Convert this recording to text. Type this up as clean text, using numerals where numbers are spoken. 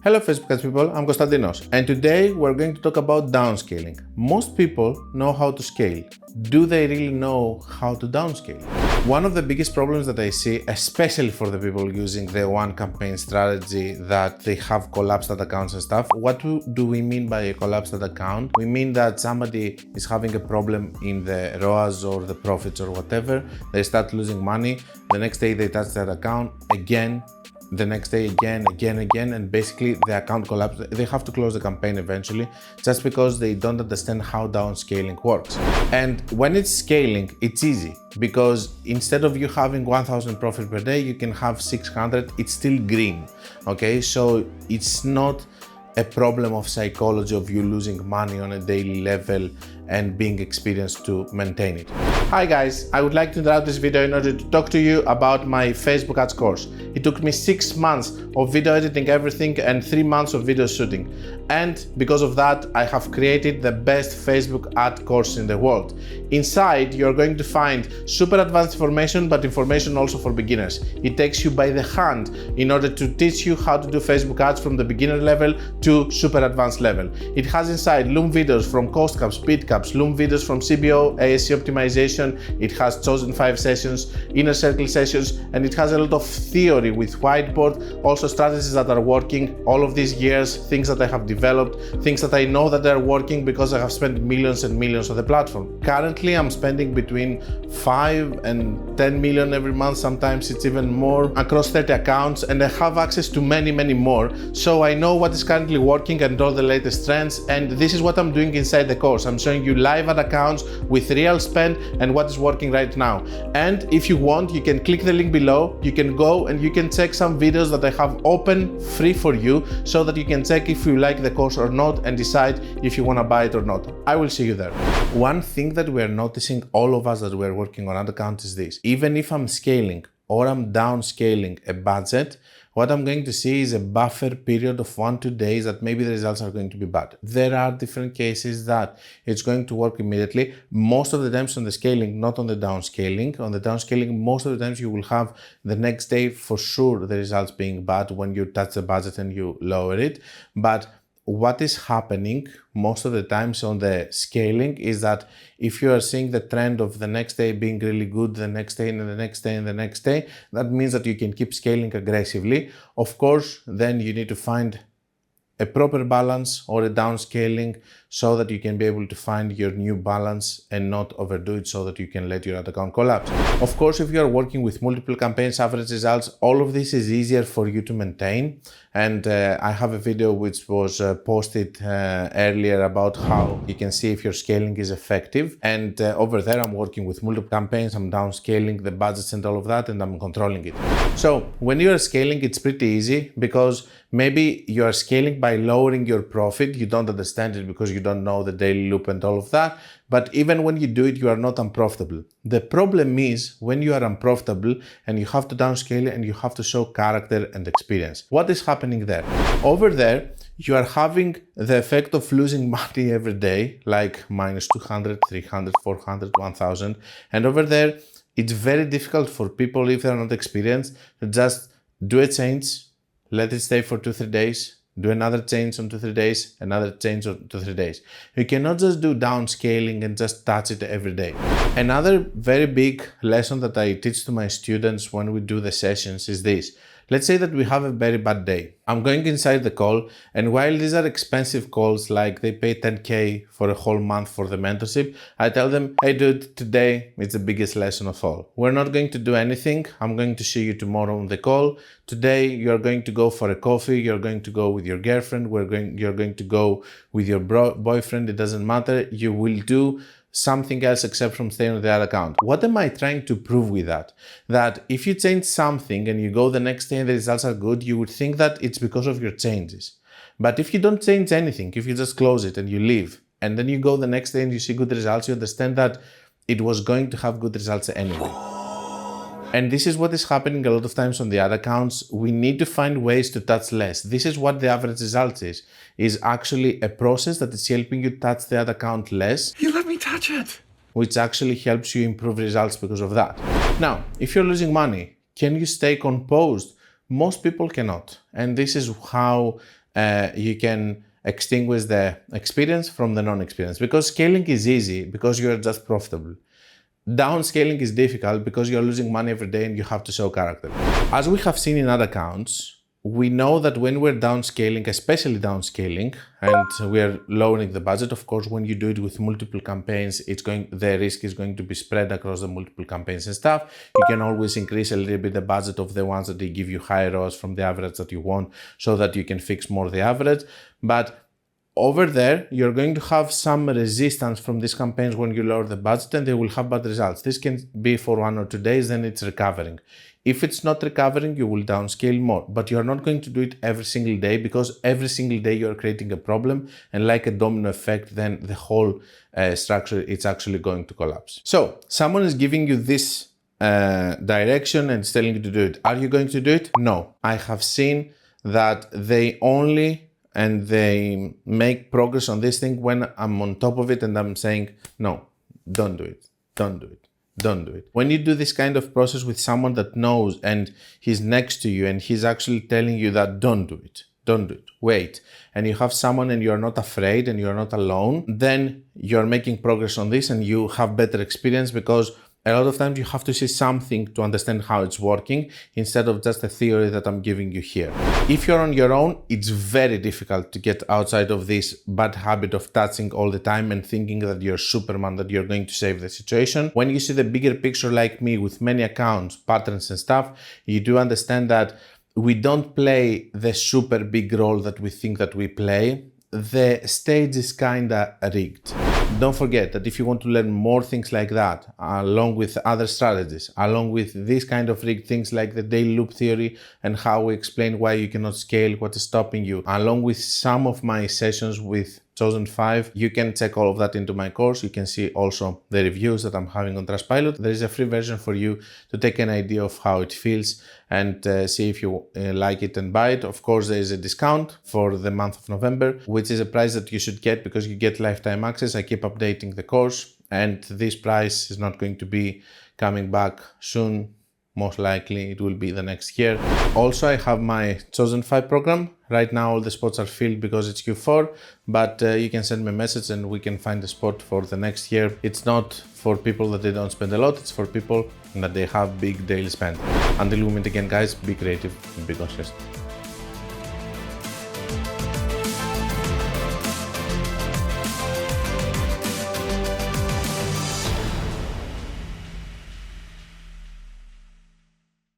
Hello Facebook ads people, I'm Konstantinos, and today we're going to talk about downscaling. Most people know how to scale. Do they really know how to downscale? One of the biggest problems that I see, especially for the people using the one campaign strategy, that they have collapsed ad accounts and stuff. What do we mean by a collapsed ad account? We mean that somebody is having a problem in the ROAS or the profits or whatever. They start losing money. The next day they touch that account again. The next day again, and basically the account collapses. They have to close the campaign eventually just because they don't understand how downscaling works. And when it's scaling, it's easy because instead of you having 1,000 profit per day, you can have 600. It's still green, okay? So it's not a problem of psychology of you losing money on a daily level and being experienced to maintain it. Hi guys, I would like to interrupt this video in order to talk to you about my Facebook ads course. It took me 6 months of video editing everything and 3 months of video shooting. And because of that, I have created the best Facebook ad course in the world. Inside, you're going to find super advanced information, but information also for beginners. It takes you by the hand in order to teach you how to do Facebook ads from the beginner level to super advanced level. It has inside Loom videos from cost caps, speed caps, Loom videos from CBO, ASC optimization. It has chosen 5 sessions, inner circle sessions, and it has a lot of theory with whiteboard, also strategies that are working all of these years, things that I have developed, things that I know that are working because I have spent millions and millions on the platform. Currently, I'm spending between 5 and 10 million every month, sometimes it's even more, across 30 accounts, and I have access to many more. So I know what is currently working and all the latest trends, and this is what I'm doing inside the course. I'm showing you live ad accounts with real spend and what is working right now. And if you want, you can click the link below, you can go and you can check some videos that I have open free for you so that you can check if you like the course or not and decide if you want to buy it or not. I will see you there. One thing that we are noticing, all of us that we are working on ad accounts, is this. Even if I'm scaling or I'm downscaling a budget, what I'm going to see is a buffer period of 1-2 days that maybe the results are going to be bad. There are different cases that it's going to work immediately. Most of the times on the scaling, not on the downscaling. On the downscaling, most of the times you will have the next day for sure the results being bad when you touch the budget and you lower it. But what is happening most of the times on the scaling is that if you are seeing the trend of the next day being really good, the next day and the next day and the next day, that means that you can keep scaling aggressively. Of course, then you need to find a proper balance or a downscaling so that you can be able to find your new balance and not overdo it so that you can let your ad account collapse. Of course, if you are working with multiple campaigns, average results, all of this is easier for you to maintain. And I have a video which was posted earlier about how you can see if your scaling is effective. And over there, I'm working with multiple campaigns, I'm downscaling the budgets and all of that, and I'm controlling it. So when you are scaling, it's pretty easy because maybe you are scaling by lowering your profit. You don't understand it because you don't know the daily loop and all of that. But even when you do it, you are not unprofitable. The problem is when you are unprofitable and you have to downscale and you have to show character and experience. What is happening there? Over there, you are having the effect of losing money every day, like minus 200, 300, 400, 1000. And over there, it's very difficult for people, if they're not experienced, to just do a change, let it stay for 2-3 days, do another change on 2-3 days, another change on 2-3 days. You cannot just do downscaling and just touch it every day. Another very big lesson that I teach to my students when we do the sessions is this. Let's say that we have a very bad day. I'm going inside the call, and while these are expensive calls, like they pay 10K for a whole month for the mentorship, I tell them, hey dude, today it's the biggest lesson of all. We're not going to do anything. I'm going to see you tomorrow on the call. Today you're going to go for a coffee, you're going to go with your girlfriend, you're going to go with your boyfriend, it doesn't matter. You will do something else except from staying on the ad account. What am I trying to prove with that? That if you change something and you go the next day and the results are good, you would think that it's because of your changes. But if you don't change anything, if you just close it and you leave, and then you go the next day and you see good results, you understand that it was going to have good results anyway. And this is what is happening a lot of times on the ad accounts. We need to find ways to touch less. This is what the average result is actually a process that is helping you touch the ad account less. You let me touch it. Which actually helps you improve results because of that. Now, if you're losing money, can you stay composed? Most people cannot. And this is how you can extinguish the experience from the non-experience, because scaling is easy because you're just profitable. Downscaling is difficult because you're losing money every day and you have to show character. As we have seen in other accounts, we know that when we're downscaling, especially downscaling, and we're lowering the budget, of course, when you do it with multiple campaigns, the risk is going to be spread across the multiple campaigns and stuff. You can always increase a little bit the budget of the ones that they give you higher ROAS from the average that you want, so that you can fix more the average. But over there, you're going to have some resistance from these campaigns when you lower the budget, and they will have bad results. This can be for 1 or 2 days, then it's recovering. If it's not recovering, you will downscale more, but you're not going to do it every single day, because every single day you're creating a problem, and like a domino effect, then the whole structure is actually going to collapse. So someone is giving you this direction and is telling you to do it. Are you going to do it? No. I have seen that they make progress on this thing when I'm on top of it and I'm saying, no, don't do it, don't do it, don't do it. When you do this kind of process with someone that knows and he's next to you and he's actually telling you that don't do it, don't do it, wait, and you have someone and you're not afraid and you're not alone, then you're making progress on this and you have better experience, because a lot of times you have to see something to understand how it's working instead of just a theory that I'm giving you here. If you're on your own, it's very difficult to get outside of this bad habit of touching all the time and thinking that you're Superman, that you're going to save the situation. When you see the bigger picture like me with many accounts, patterns and stuff, you do understand that we don't play the super big role that we think that we play. The stage is kinda rigged. Don't forget that if you want to learn more things like that, along with other strategies, along with these kind of rigged things like the daily loop theory and how we explain why you cannot scale, what is stopping you, along with some of my sessions with Chosen 5, you can check all of that into my course. You can see also the reviews that I'm having on Trustpilot. There is a free version for you to take an idea of how it feels and see if you like it and buy it. Of course, there is a discount for the month of November, which is a price that you should get because you get lifetime access. I keep updating the course, and this price is not going to be coming back soon. Most likely it will be the next year. Also, I have my Chosen 5 program. Right now all the spots are filled because it's Q4, but you can send me a message and we can find a spot for the next year. It's not for people that they don't spend a lot, it's for people that they have big daily spend. Until we meet again, guys, be creative and be conscious.